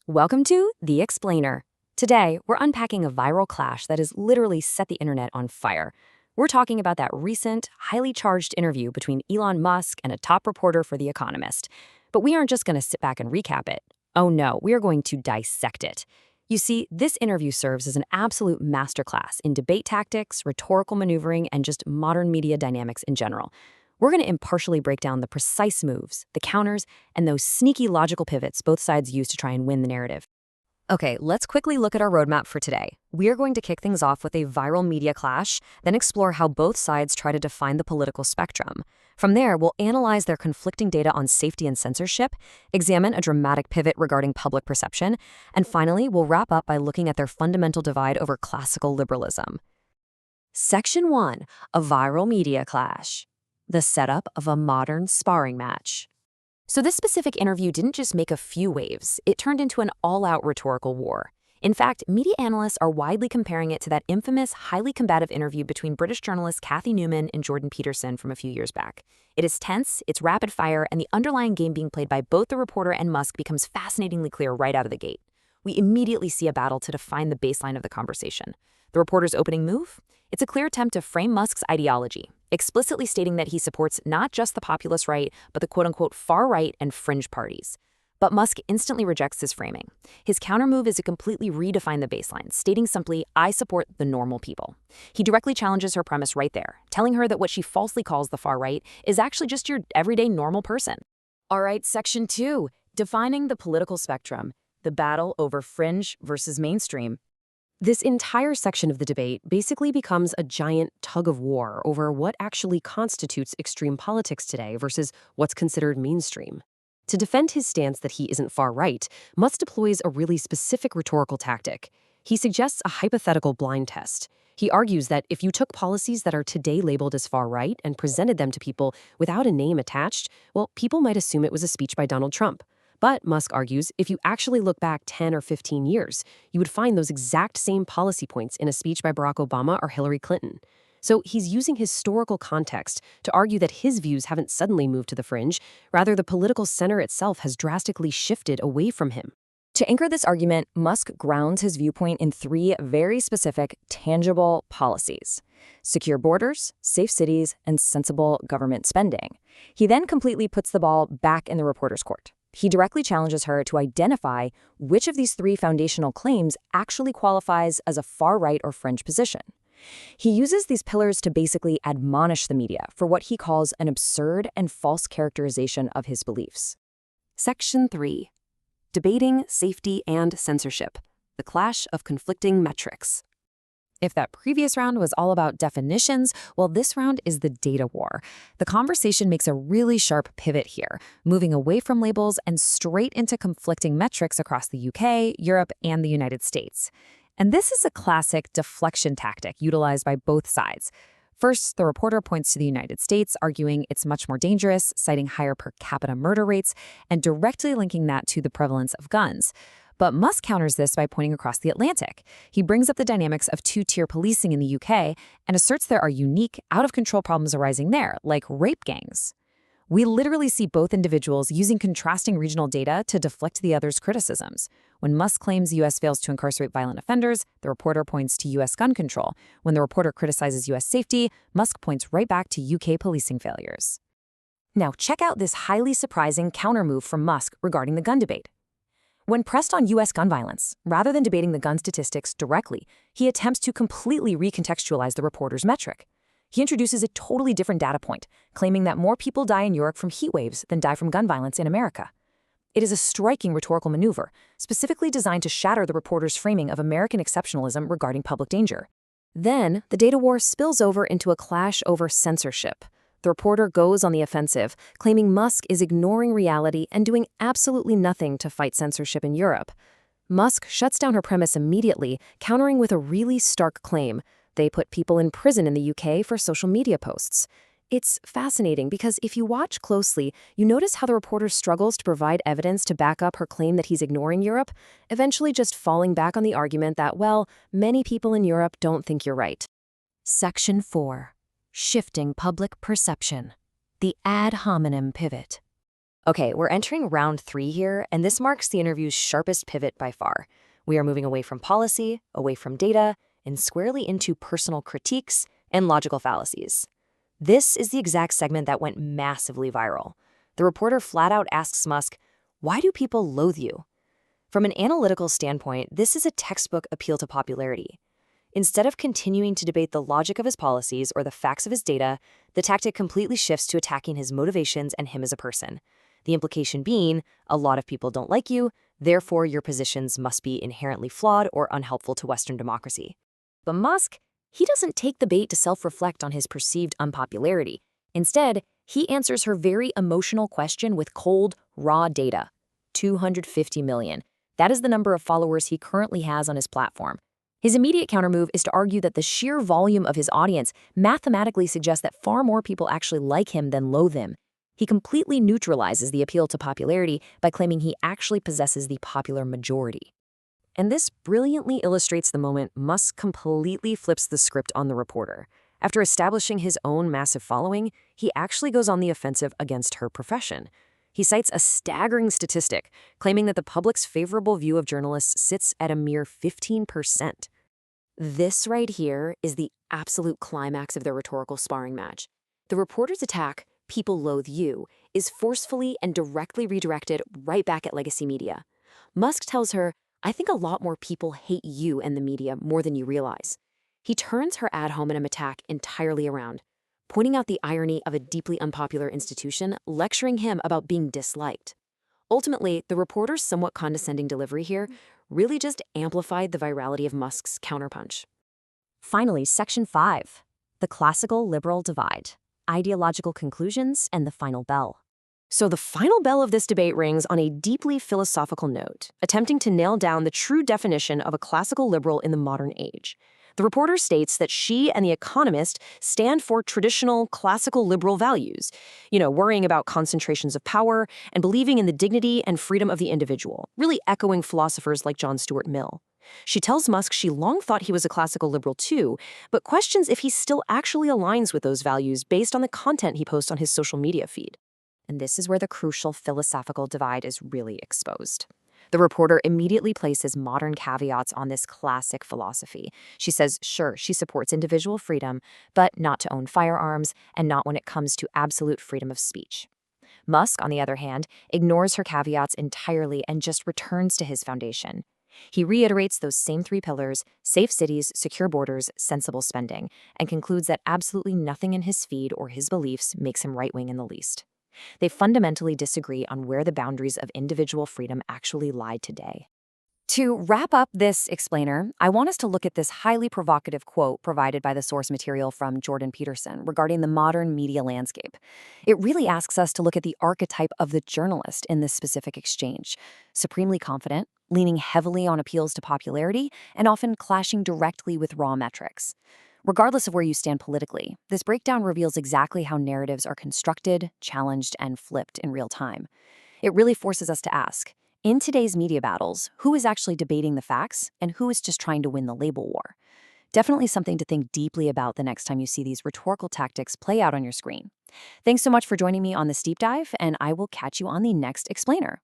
Welcome to The Explainer. Today, we're unpacking a viral clash that has literally set the internet on fire. We're talking about that recent, highly charged interview between Elon Musk and a top reporter for The Economist. But we aren't just going to sit back and recap it. Oh no, we are going to dissect it. You see, this interview serves as an absolute masterclass in debate tactics, rhetorical maneuvering, and just modern media dynamics in general. We're going to impartially break down the precise moves, the counters, and those sneaky logical pivots both sides use to try and win the narrative. Okay, let's quickly look at our roadmap for today. We are going to kick things off with a viral media clash, then explore how both sides try to define the political spectrum. From there, we'll analyze their conflicting data on safety and censorship, examine a dramatic pivot regarding public perception, and finally, we'll wrap up by looking at their fundamental divide over classical liberalism. Section 1. A viral media clash. The setup of a modern sparring match. So this specific interview didn't just make a few waves, it turned into an all-out rhetorical war. In fact, media analysts are widely comparing it to that infamous, highly combative interview between British journalists Cathy Newman and Jordan Peterson from a few years back. It is tense, it's rapid fire, and the underlying game being played by both the reporter and Musk becomes fascinatingly clear right out of the gate. We immediately see a battle to define the baseline of the conversation. The reporter's opening move? It's a clear attempt to frame Musk's ideology, explicitly stating that he supports not just the populist right, but the quote-unquote far right and fringe parties. But Musk instantly rejects his framing. His countermove is to completely redefine the baseline, stating simply, "I support the normal people." He directly challenges her premise right there, telling her that what she falsely calls the far right is actually just your everyday normal person. All right, Section 2, defining the political spectrum, the battle over fringe versus mainstream. This entire section of the debate basically becomes a giant tug of war over what actually constitutes extreme politics today versus what's considered mainstream. To defend his stance that he isn't far right, Musk deploys a really specific rhetorical tactic. He suggests a hypothetical blind test. He argues that if you took policies that are today labeled as far right and presented them to people without a name attached, well, people might assume it was a speech by Donald Trump. But, Musk argues, if you actually look back 10 or 15 years, you would find those exact same policy points in a speech by Barack Obama or Hillary Clinton. So he's using historical context to argue that his views haven't suddenly moved to the fringe, rather the political center itself has drastically shifted away from him. To anchor this argument, Musk grounds his viewpoint in three very specific, tangible policies: secure borders, safe cities, and sensible government spending. He then completely puts the ball back in the reporter's court. He directly challenges her to identify which of these three foundational claims actually qualifies as a far-right or fringe position. He uses these pillars to basically admonish the media for what he calls an absurd and false characterization of his beliefs. Section 3. Debating safety and censorship. The clash of conflicting metrics. If that previous round was all about definitions, well, this round is the data war. The conversation makes a really sharp pivot here, moving away from labels and straight into conflicting metrics across the UK, Europe, and the United States. And this is a classic deflection tactic utilized by both sides. First, the reporter points to the United States, arguing it's much more dangerous, citing higher per capita murder rates, and directly linking that to the prevalence of guns. But Musk counters this by pointing across the Atlantic. He brings up the dynamics of two-tier policing in the UK and asserts there are unique, out-of-control problems arising there, like rape gangs. We literally see both individuals using contrasting regional data to deflect the other's criticisms. When Musk claims the U.S. fails to incarcerate violent offenders, the reporter points to U.S. gun control. When the reporter criticizes U.S. safety, Musk points right back to UK policing failures. Now, check out this highly surprising countermove from Musk regarding the gun debate. When pressed on U.S. gun violence, rather than debating the gun statistics directly, he attempts to completely recontextualize the reporter's metric. He introduces a totally different data point, claiming that more people die in Europe from heat waves than die from gun violence in America. It is a striking rhetorical maneuver, specifically designed to shatter the reporter's framing of American exceptionalism regarding public danger. Then, the data war spills over into a clash over censorship. The reporter goes on the offensive, claiming Musk is ignoring reality and doing absolutely nothing to fight censorship in Europe. Musk shuts down her premise immediately, countering with a really stark claim. They put people in prison in the UK for social media posts. It's fascinating because if you watch closely, you notice how the reporter struggles to provide evidence to back up her claim that he's ignoring Europe, eventually just falling back on the argument that, well, many people in Europe don't think you're right. Section 4. Shifting public perception. The ad hominem pivot. Okay, we're entering round 3 here, and this marks the interview's sharpest pivot by far. We are moving away from policy, away from data, and squarely into personal critiques and logical fallacies. This is the exact segment that went massively viral. The reporter flat out asks Musk, "Why do people loathe you?" From an analytical standpoint, this is a textbook appeal to popularity. Instead of continuing to debate the logic of his policies or the facts of his data, the tactic completely shifts to attacking his motivations and him as a person. The implication being, a lot of people don't like you, therefore your positions must be inherently flawed or unhelpful to Western democracy. But Musk, he doesn't take the bait to self-reflect on his perceived unpopularity. Instead, he answers her very emotional question with cold, raw data. 250 million. That is the number of followers he currently has on his platform. His immediate countermove is to argue that the sheer volume of his audience mathematically suggests that far more people actually like him than loathe him. He completely neutralizes the appeal to popularity by claiming he actually possesses the popular majority. And this brilliantly illustrates the moment Musk completely flips the script on the reporter. After establishing his own massive following, he actually goes on the offensive against her profession. He cites a staggering statistic, claiming that the public's favorable view of journalists sits at a mere 15%. This right here is the absolute climax of their rhetorical sparring match. The reporter's attack, "People loathe you," is forcefully and directly redirected right back at legacy media. Musk tells her, "I think a lot more people hate you and the media more than you realize." He turns her ad hominem attack entirely around, pointing out the irony of a deeply unpopular institution lecturing him about being disliked. Ultimately, the reporter's somewhat condescending delivery here really just amplified the virality of Musk's counterpunch. Finally, Section 5, the classical liberal divide, ideological conclusions, and the final bell. So the final bell of this debate rings on a deeply philosophical note, attempting to nail down the true definition of a classical liberal in the modern age. The reporter states that she and the Economist stand for traditional classical liberal values, worrying about concentrations of power and believing in the dignity and freedom of the individual, really echoing philosophers like John Stuart Mill. She tells Musk she long thought he was a classical liberal too, but questions if he still actually aligns with those values based on the content he posts on his social media feed. And this is where the crucial philosophical divide is really exposed. The reporter immediately places modern caveats on this classic philosophy. She says, sure, she supports individual freedom, but not to own firearms and not when it comes to absolute freedom of speech. Musk, on the other hand, ignores her caveats entirely and just returns to his foundation. He reiterates those same 3 pillars: safe cities, secure borders, sensible spending, and concludes that absolutely nothing in his feed or his beliefs makes him right-wing in the least. They fundamentally disagree on where the boundaries of individual freedom actually lie today. To wrap up this explainer, I want us to look at this highly provocative quote provided by the source material from Jordan Peterson regarding the modern media landscape. It really asks us to look at the archetype of the journalist in this specific exchange: supremely confident, leaning heavily on appeals to popularity, and often clashing directly with raw metrics. Regardless of where you stand politically, this breakdown reveals exactly how narratives are constructed, challenged, and flipped in real time. It really forces us to ask, in today's media battles, who is actually debating the facts and who is just trying to win the label war? Definitely something to think deeply about the next time you see these rhetorical tactics play out on your screen. Thanks so much for joining me on this deep dive, and I will catch you on the next explainer.